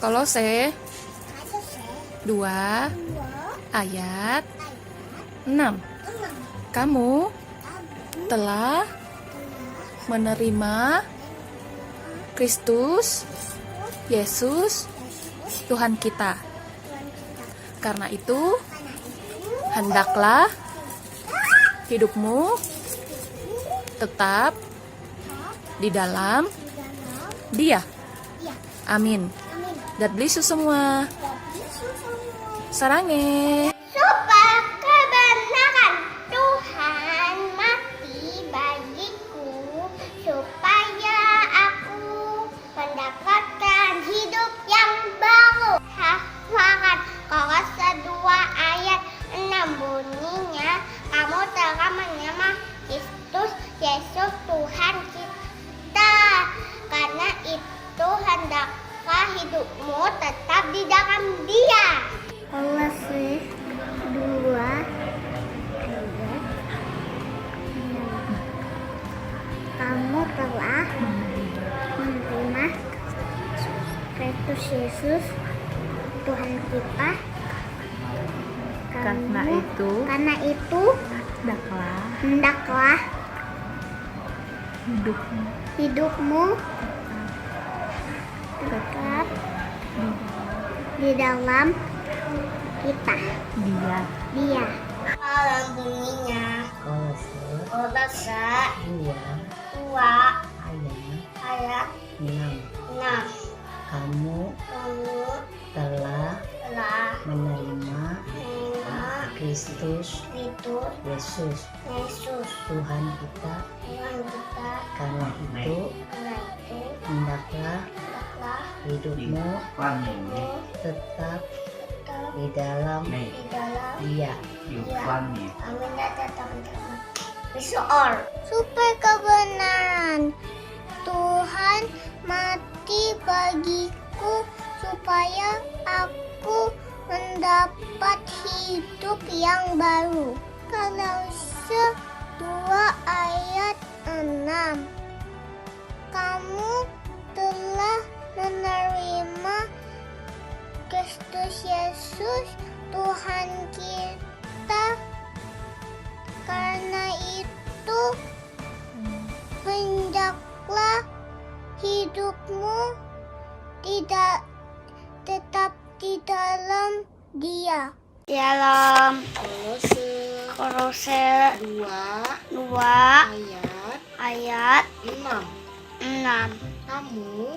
Kolose 2 ayat 6. Kamu telah menerima Kristus Yesus Tuhan kita. Karena itu, hendaklah hidupmu tetap di dalam Dia. Amin. God bless you semua. Sarange. Supaya kebenaran Tuhan mati bagiku, supaya aku mendapatkan hidup yang baru. Hafalkan Kolose 2 ayat 6 bunyinya, kamu telah menerima Kristus Yesus Tuhan kita. Karena itu hendaklah hidupmu tetap di dalam Dia. Kolose 2 ayat 6. Kamu telah menerima Kristus Yesus Tuhan kita. Karena itu, hendaklah hidupmu tetap di dalam kita. Dia. Kalau bunyinya Kolose 2 ayat 6. Kamu telah menerima Kristus Yesus Tuhan kita. Karena itu, hendaklah hidupmu tetap di dalam Dia. Supaya kebenaran Tuhan mati bagiku, supaya aku mendapat hidup yang baru. Kolose 2 ayat 6. Kamu telah menerima Kristus Yesus Tuhan kita. Karena itu, hendaklah hidupmu tetap di dalam Dia. Dalam Kolose 2 ayat 6.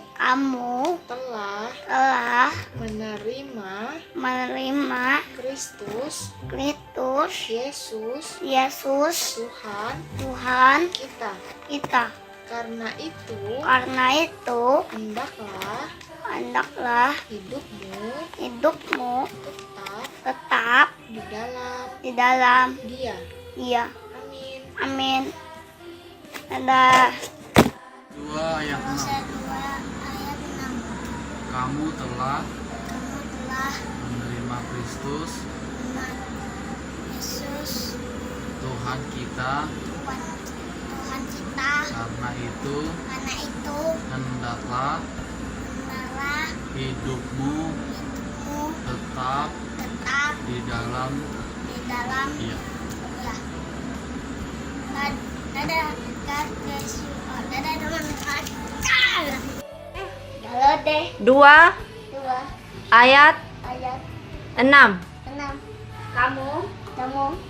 Kamu telah menerima Kristus Yesus Tuhan kita. Karena itu, hendaklah hidupmu tetap di dalam Dia. Dia. Amin. Amin. Dadah. 2 ayat 6. Kamu telah menerima Kristus Yesus Tuhan kita. Tuhan kita. Karena itu, hendaklah hidupmu tetap di dalam Dia. Ya. Dadah. God bless you. Dadah teman-teman. Halo deh. 2 2 ayat ayat 6. 6. Kamu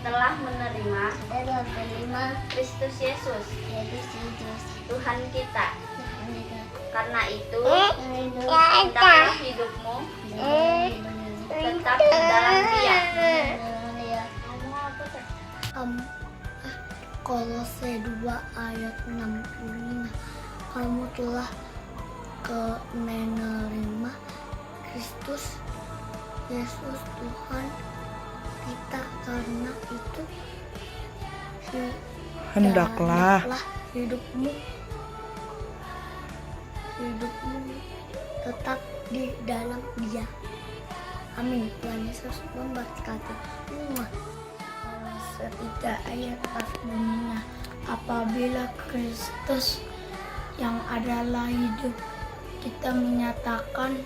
Telah menerima menerima Kristus Yesus Yesus Tuhan kita. Karena itu, hendaklah hendaklah hidupmu tetap di dalam Dia. Kolose 2 ayat 6 bunyinya, kamu telah menerima Kristus Yesus Tuhan kita. Karena itu, Hendaklah hidupmu tetap di dalam Dia. Amin. Tuhan Yesus memberkati semua. Setiga ayat pas bunyinya, apabila Kristus yang adalah hidup kita menyatakan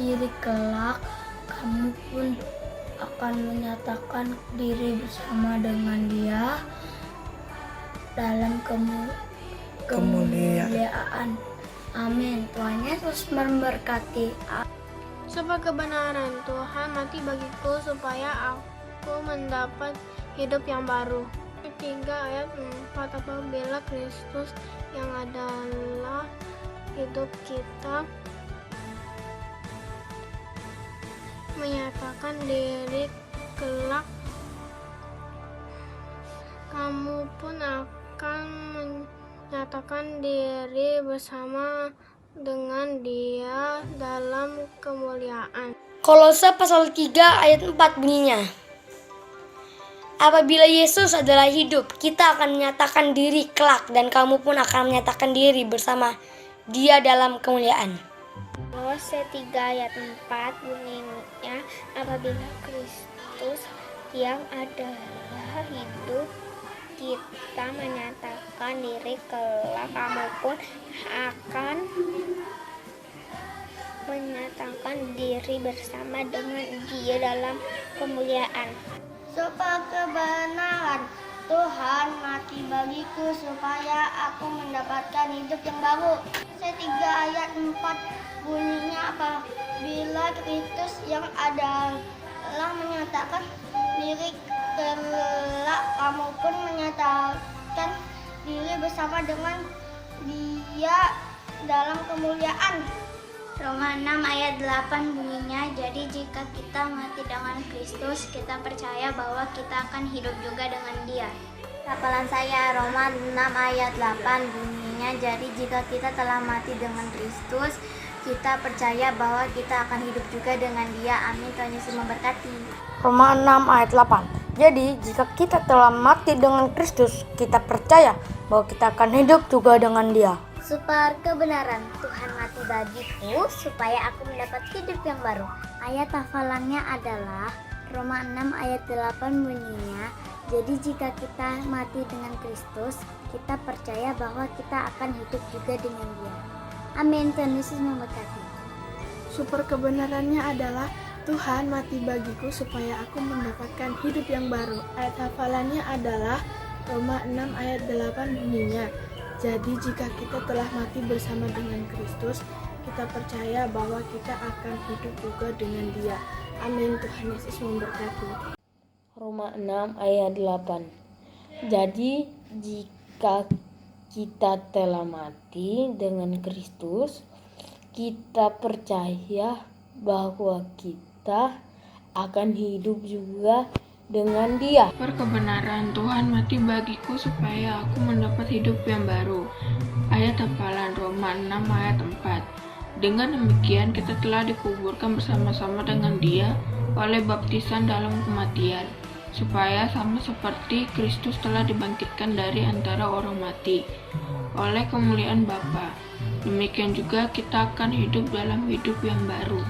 diri kelak, kamu pun akan menyatakan diri bersama dengan Dia dalam kemuliaan. Amin. Tuhan Yesus memberkati. Sebab kebenaran Tuhan mati bagiku supaya aku mendapat hidup yang baru. 3 ayat 4, apabila Kristus yang adalah hidup kita menyatakan diri kelak, kamu pun akan menyatakan diri bersama dengan Dia dalam kemuliaan. Kolose pasal 3 ayat 4 bunyinya, apabila Yesus adalah hidup, kita akan menyatakan diri kelak, dan kamu pun akan menyatakan diri bersama Dia dalam kemuliaan. Kolose 3 ayat 4 bunyinya, apabila Kristus yang adalah hidup kita menyatakan diri kelak, kamu pun akan menyatakan diri bersama dengan Dia dalam kemuliaan. Sebab kebenaran Tuhan mati bagiku supaya aku mendapatkan hidup yang baru. 3 ayat 4 bunyinya, apabila Kristus yang adalah menyatakan diri kelak, kamu pun menyatakan diri bersama dengan Dia dalam kemuliaan. Roma 6 ayat 8 bunyinya, jadi jika kita mati dengan Kristus, kita percaya bahwa kita akan hidup juga dengan Dia. Hafalan saya, Roma 6 ayat 8 bunyinya, jadi jika kita telah mati dengan Kristus, kita percaya bahwa kita akan hidup juga dengan Dia. Amin. Tuhan Yesus memberkati. Roma 6 ayat 8. Jadi jika kita telah mati dengan Kristus, kita percaya bahwa kita akan hidup juga dengan Dia. Supaya kebenaran Tuhan mati bagiku supaya aku mendapat hidup yang baru. Ayat hafalannya adalah Roma 6 ayat 8 bunyinya, jadi jika kita mati dengan Kristus, kita percaya bahwa kita akan hidup juga dengan Dia. Amin. Tuhan Yesus memberkati. Super kebenarannya adalah Tuhan mati bagiku supaya aku mendapatkan hidup yang baru. Ayat hafalannya adalah Roma 6 ayat 8 bunyinya, jadi jika kita telah mati bersama dengan Kristus, kita percaya bahwa kita akan hidup juga dengan Dia. Amin. Tuhan Yesus memberkati. Roma 6 ayat 8. Jadi jika kita telah mati dengan Kristus, kita percaya bahwa kita akan hidup juga dengan Dia. Perkebenaran Tuhan mati bagiku supaya aku mendapat hidup yang baru. Ayat hafalan Roma 6 ayat 4. Dengan demikian kita telah dikuburkan bersama-sama dengan Dia oleh baptisan dalam kematian, supaya sama seperti Kristus telah dibangkitkan dari antara orang mati oleh kemuliaan Bapa. Demikian juga kita akan hidup dalam hidup yang baru.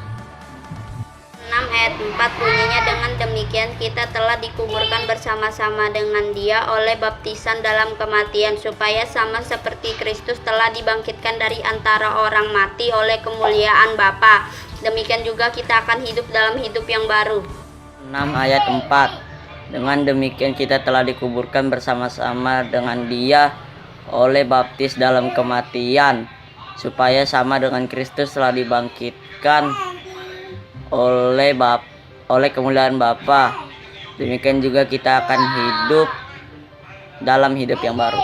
6 ayat 4 bunyinya, dengan demikian kita telah dikuburkan bersama-sama dengan Dia oleh baptisan dalam kematian, supaya sama seperti Kristus telah dibangkitkan dari antara orang mati oleh kemuliaan Bapa. Demikian juga kita akan hidup dalam hidup yang baru. 6 ayat 4. Dengan demikian kita telah dikuburkan bersama-sama dengan Dia oleh baptis dalam kematian, supaya sama dengan Kristus telah dibangkitkan oleh kemuliaan Bapa. Demikian juga kita akan hidup dalam hidup yang baru.